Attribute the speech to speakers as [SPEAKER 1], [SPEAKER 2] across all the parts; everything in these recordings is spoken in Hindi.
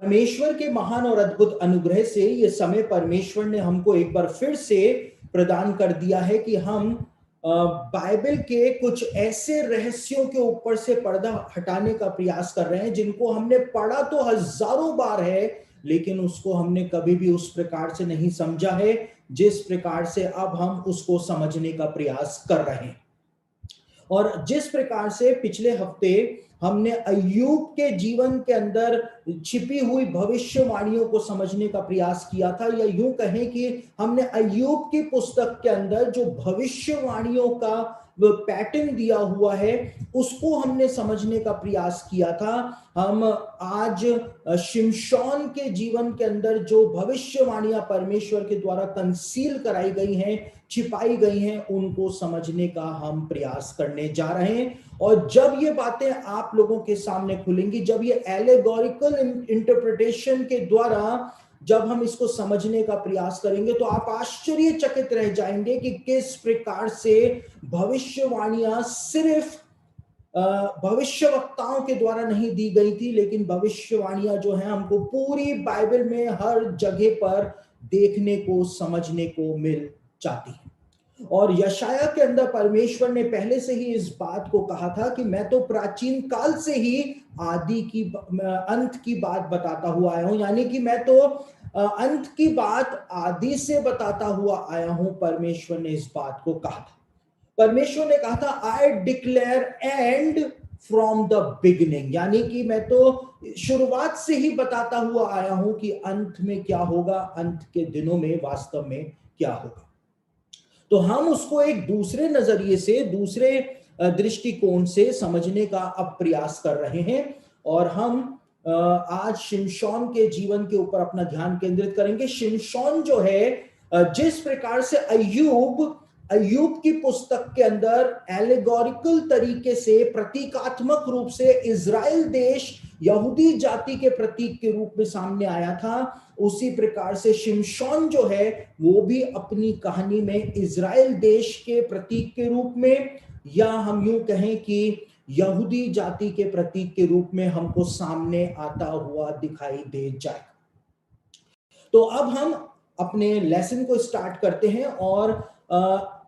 [SPEAKER 1] परमेश्वर के महान और अद्भुत अनुग्रह से ये समय परमेश्वर ने हमको एक बार फिर से प्रदान कर दिया है कि हम बाइबल के कुछ ऐसे रहस्यों के ऊपर से पर्दा हटाने का प्रयास कर रहे हैं जिनको हमने पढ़ा तो हजारों बार है, लेकिन उसको हमने कभी भी उस प्रकार से नहीं समझा है जिस प्रकार से अब हम उसको समझने का प्रयास कर रहे हैं। और जिस प्रकार से पिछले हफ्ते हमने अय्यूब के जीवन के अंदर छिपी हुई भविष्यवाणियों को समझने का प्रयास किया था, या यूं कहें कि हमने अय्यूब की पुस्तक के अंदर जो भविष्यवाणियों का पैटर्न दिया हुआ है उसको हमने समझने का प्रयास किया था। हम आज शिमशोन के जीवन के अंदर जो भविष्यवाणियां परमेश्वर के द्वारा कंसील कराई गई हैं, छिपाई गई हैं, उनको समझने का हम प्रयास करने जा रहे हैं। और जब ये बातें आप लोगों के सामने खुलेंगी, जब ये एलेगोरिकल इंटरप्रिटेशन के द्वारा जब हम इसको समझने का प्रयास करेंगे, तो आप आश्चर्यचकित रह जाएंगे कि किस प्रकार से भविष्यवाणियां सिर्फ भविष्यवक्ताओं के द्वारा नहीं दी गई थी, लेकिन भविष्यवाणियां जो है हमको पूरी बाइबल में हर जगह पर देखने को समझने को मिल जाती है। और यशाया के अंदर परमेश्वर ने पहले से ही इस बात को कहा था कि मैं तो प्राचीन काल से ही आदि की अंत की बात बताता हुआ आया हूं, यानी कि मैं तो अंत की बात आदि से बताता हुआ आया हूं। परमेश्वर ने इस बात को कहा था। परमेश्वर ने कहा था I declare and from the beginning, यानी कि मैं तो शुरुआत से ही बताता हुआ आया हूं कि अंत में क्या होगा, अंत के दिनों में वास्तव में क्या होगा। तो हम उसको एक दूसरे नजरिए से, दूसरे दृष्टिकोण से समझने का अब प्रयास कर रहे हैं। और हम आज शिमशोन के जीवन के ऊपर अपना ध्यान केंद्रित करेंगे। शिमशोन जो है, जिस प्रकार से अय्यूब की पुस्तक के अंदर एलेगोरिकल तरीके से, प्रतीकात्मक रूप से इजराइल देश यहूदी जाति के प्रतीक के रूप में सामने आया था, उसी प्रकार से शिमशोन जो है वो भी अपनी कहानी में इजराइल देश के प्रतीक के रूप में, या हम यूं कहें कि यहूदी जाति के प्रतीक के रूप में हमको सामने आता हुआ दिखाई दे जाएगा। तो अब हम अपने लेसन को स्टार्ट करते हैं। और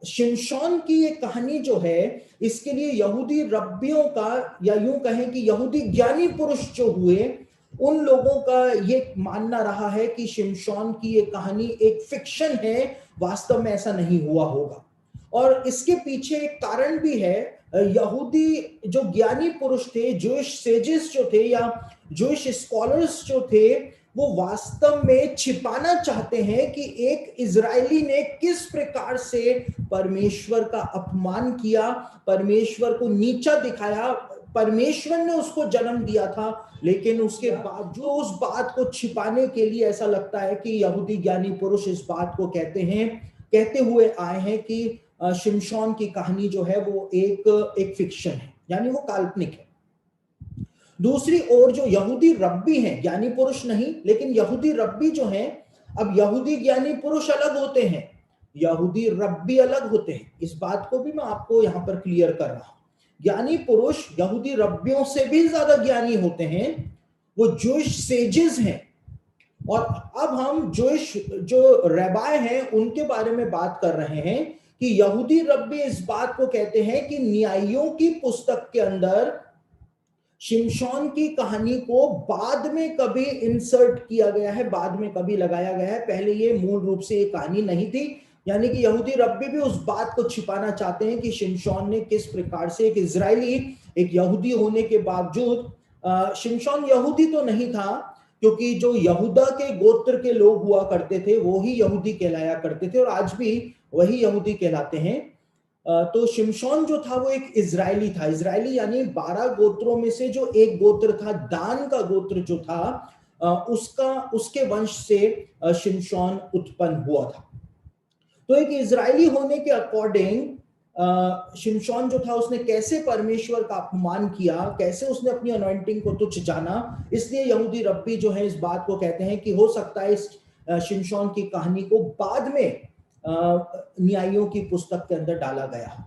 [SPEAKER 1] शिमशोन की ये कहानी जो है, इसके लिए यहूदी रब्बियों का, या यूं कहें कि यहूदी ज्ञानी पुरुष जो हुए, उन लोगों का ये मानना रहा है कि शिमशोन की ये कहानी एक फिक्शन है, वास्तव में ऐसा नहीं हुआ होगा। और इसके पीछे एक कारण भी है। यहूदी जो ज्ञानी पुरुष थे, जूइश सेजेस जो थे, या जूइश स्कॉलर्स जो थे, वो वास्तव में छिपाना चाहते हैं कि एक इजरायली ने किस प्रकार से परमेश्वर का अपमान किया, परमेश्वर को नीचा दिखाया। परमेश्वर ने उसको जन्म दिया था, लेकिन उसके बाद जो उस बात को छिपाने के लिए ऐसा लगता है कि यहूदी ज्ञानी पुरुष इस बात को कहते हुए आए हैं कि शिमशोन की कहानी जो है वो एक फिक्शन है, यानी वो काल्पनिक है। दूसरी ओर जो यहूदी रब्बी हैं, ज्ञानी पुरुष नहीं लेकिन यहूदी रब्बी जो हैं, अब यहूदी ज्ञानी पुरुष अलग होते हैं, यहूदी रब्बी अलग होते हैं। इस बात को भी मैं आपको यहां पर क्लियर कर रहा हूं। ज्ञानी पुरुष यहूदी रब्बियों से भी ज्यादा ज्ञानी होते हैं, वो जूइश सेजेस हैं। और अब हम जूइश जो रैबाय हैं उनके बारे में बात कर रहे हैं कि यहूदी रब्बी इस बात को कहते हैं कि न्यायों की पुस्तक के अंदर शिमशोन की कहानी को बाद में कभी इंसर्ट किया गया है, बाद में कभी लगाया गया है, पहले ये मूल रूप से ये कहानी नहीं थी। यानी कि यहूदी रब्बी भी उस बात को छिपाना चाहते हैं कि शिमशोन ने किस प्रकार से, एक इजरायली, एक यहूदी होने के बावजूद, शिमशोन यहूदी तो नहीं था, क्योंकि जो यहूदा के गोत्र के लोग हुआ करते थे वो ही यहूदी कहलाया करते थे, और आज भी वही यहूदी कहलाते हैं। तो शिमशोन जो था वो एक इजरायली था। इजरायली यानी 12 गोत्रों में से जो एक गोत्र था, दान का गोत्र जो था, उसके वंश से शिमशोन उत्पन्न हुआ था। तो एक इजरायली होने के अकॉर्डिंग शिमशोन जो था उसने कैसे परमेश्वर का अपमान किया, कैसे उसने अपनी अनॉइंटिंग को तुच्छ जाना, इसलिए यहूदी रब्बी जो है इस बात को कहते हैं कि हो सकता है इस शिमशोन की कहानी को बाद में न्यायों की पुस्तक के अंदर डाला गया।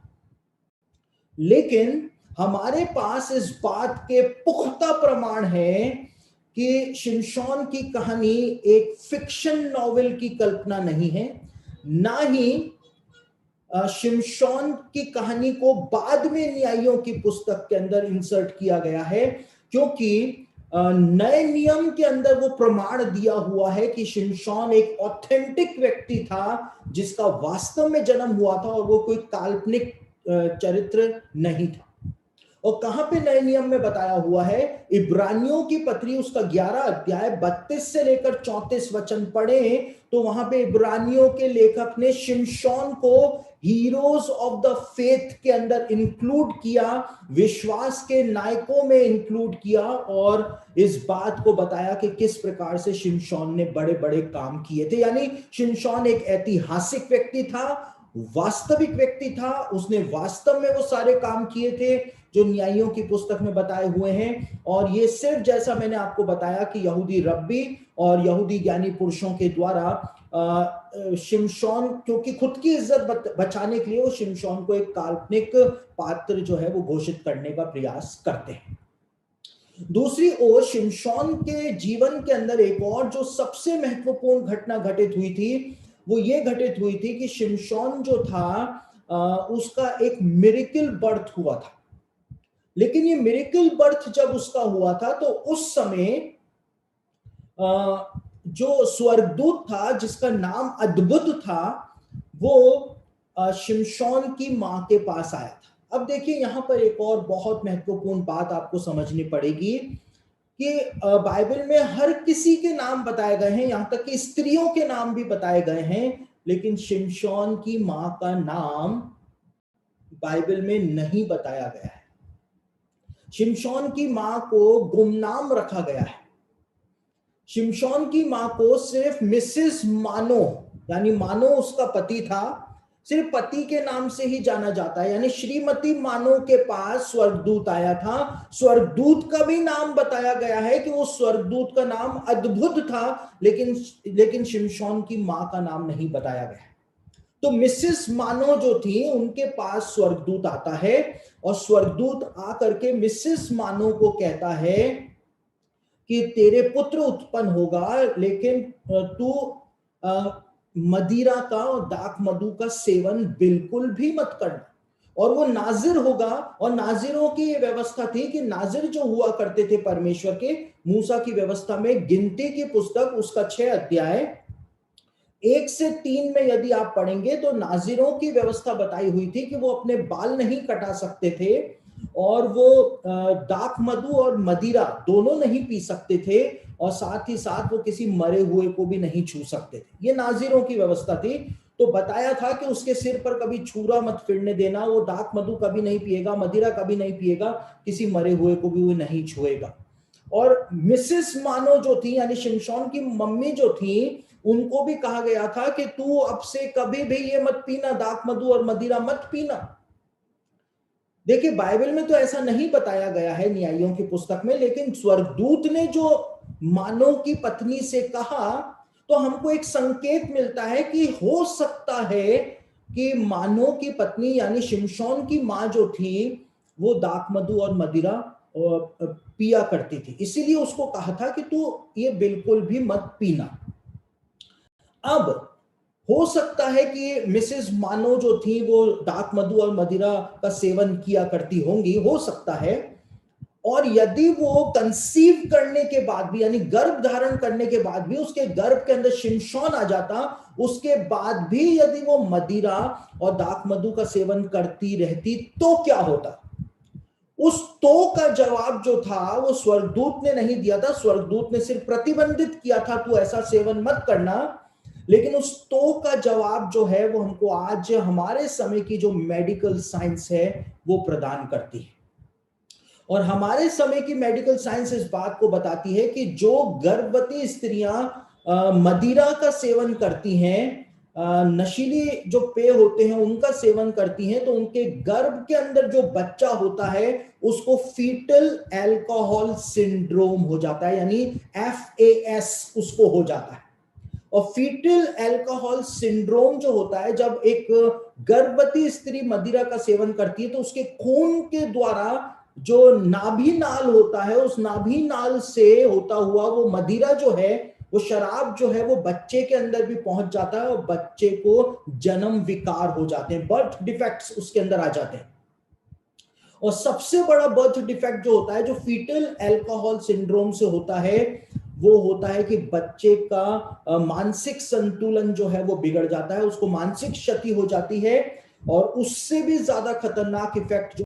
[SPEAKER 1] लेकिन हमारे पास इस बात के पुख्ता प्रमाण है कि शिमशोन की कहानी एक फिक्शन नॉवेल की कल्पना नहीं है, ना ही शिमशोन की कहानी को बाद में न्यायियों की पुस्तक के अंदर इंसर्ट किया गया है, क्योंकि नए नियम के अंदर वो प्रमाण दिया हुआ है कि शिमशोन एक ऑथेंटिक व्यक्ति था जिसका वास्तव में जन्म हुआ था और वो कोई काल्पनिक चरित्र नहीं था। और कहां पे नए नियम में बताया हुआ है? इब्रानियों की पत्री उसका 11 अध्याय 32 से लेकर 34 वचन पढ़े तो वहां पे इब्रानियों के लेखक ने शिमशोन को हीरोज ऑफ द फेथ के अंदर इंक्लूड किया, विश्वास के नायकों में इंक्लूड किया, और इस बात को बताया कि किस प्रकार से शिमशोन ने बड़े बड़े काम किए थे। यानी शिमशोन एक ऐतिहासिक व्यक्ति था, वास्तविक व्यक्ति था, उसने वास्तव में वो सारे काम किए थे जो न्यायियों की पुस्तक में बताए हुए हैं। और ये सिर्फ जैसा मैंने आपको बताया कि यहूदी रब्बी और यहूदी ज्ञानी पुरुषों के द्वारा शिमशोन, क्योंकि खुद की इज्जत बचाने के लिए वो शिमशोन को एक काल्पनिक पात्र जो है वो घोषित करने का प्रयास करते हैं। दूसरी ओर शिमशोन के जीवन के अंदर एक और जो सबसे महत्वपूर्ण घटना घटित हुई थी, वो ये घटित हुई थी कि शिमशोन जो था उसका एक मिरेकल बर्थ हुआ था। लेकिन ये मिरेकल बर्थ जब उसका हुआ था तो उस समय जो स्वर्गदूत था जिसका नाम अद्भुत था, वो शिमशोन की मां के पास आया था। अब देखिए यहां पर एक और बहुत महत्वपूर्ण बात आपको समझनी पड़ेगी कि बाइबल में हर किसी के नाम बताए गए हैं, यहां तक कि स्त्रियों के नाम भी बताए गए हैं, लेकिन शिमशोन की मां का नाम बाइबल में नहीं बताया गया है। शिमशोन की मां को गुमनाम रखा गया है। शिमशोन की मां को सिर्फ मिसेस मानो, यानी मानो उसका पति था, सिर्फ पति के नाम से ही जाना जाता है। यानी श्रीमती मानो के पास स्वर्गदूत आया था, स्वर्गदूत का भी नाम बताया गया है कि वो स्वर्गदूत का नाम अद्भुत था, लेकिन शिमशोन की मां का नाम नहीं बताया गया। तो मिसेस मानो जो थी उनके पास स्वर्गदूत आता है और स्वर्गदूत आकर के मिसेस मानो को कहता है कि तेरे पुत्र उत्पन्न होगा, लेकिन तू मदिरा का और दाख मधु का सेवन बिल्कुल भी मत करना, और वो नाजिर होगा। और नाजिरों की ये व्यवस्था थी कि नाजिर जो हुआ करते थे परमेश्वर के, मूसा की व्यवस्था में गिनती की पुस्तक उसका 6 अध्याय 1 से 3 में यदि आप पढ़ेंगे तो नाजिरों की व्यवस्था बताई हुई थी कि वो अपने बाल नहीं कटा सकते थे और वो दाख मधु और मदिरा दोनों नहीं पी सकते थे, और साथ ही साथ वो किसी मरे हुए को भी नहीं छू सकते थे। ये नाजिरों की व्यवस्था थी। तो बताया था कि उसके सिर पर कभी छुरा मत फिरने देना, वो दाख मधु कभी नहीं पिएगा, मदिरा कभी नहीं पिएगा, किसी मरे हुए को भी वो नहीं छुएगा। और मिसेस मानो जो थी यानी शिमशोन की मम्मी जो थी, उनको भी कहा गया था कि तू अब से कभी भी ये मत पीना, दाख मधु और मदिरा मत पीना। देखिए बाइबल में तो ऐसा नहीं बताया गया है न्यायियों की पुस्तक में, लेकिन स्वर्गदूत ने जो मानो की पत्नी से कहा तो हमको एक संकेत मिलता है कि हो सकता है कि मानो की पत्नी यानी शिमशोन की मां जो थी वो दाख मधु और मदिरा पिया करती थी, इसीलिए उसको कहा था कि तू ये बिल्कुल भी मत पीना। अब हो सकता है कि मिसेस मानो जो थी वो दाख मधु और मदिरा का सेवन किया करती होंगी, हो सकता है। और यदि वो कंसीव करने के बाद भी यानी गर्भ धारण करने के बाद भी उसके गर्भ के अंदर शिमशोन आ जाता, उसके बाद भी यदि वो मदिरा और दाख मधु का सेवन करती रहती तो क्या होता? उस तो का जवाब जो था वो स्वर्गदूत ने नहीं दिया था, स्वर्गदूत ने सिर्फ प्रतिबंधित किया था तू ऐसा सेवन मत करना। लेकिन उस तो का जवाब जो है वो हमको आज हमारे समय की जो मेडिकल साइंस है वो प्रदान करती है। और हमारे समय की मेडिकल साइंस इस बात को बताती है कि जो गर्भवती स्त्रियां मदिरा का सेवन करती हैं, नशीली जो पेय होते हैं उनका सेवन करती हैं, तो उनके गर्भ के अंदर जो बच्चा होता है उसको फीटल अल्कोहल सिंड्रोम हो जाता है, यानी FAS उसको हो जाता है। और फीटल अल्कोहल सिंड्रोम जो होता है, जब एक गर्भवती स्त्री मदिरा का सेवन करती है तो उसके खून के द्वारा जो नाभि नाल होता है, उस नाभि नाल से होता हुआ वो मदिरा जो है, वो शराब जो है, वो बच्चे के अंदर भी पहुंच जाता है और बच्चे को जन्म विकार हो जाते हैं, बर्थ डिफेक्ट्स उसके अंदर आ जाते हैं। और सबसे बड़ा बर्थ डिफेक्ट जो होता है, जो फीटल अल्कोहल सिंड्रोम से होता है, वो होता है कि बच्चे का मानसिक संतुलन जो है वो बिगड़ जाता है, उसको मानसिक क्षति हो जाती है। और उससे भी ज्यादा खतरनाक इफेक्ट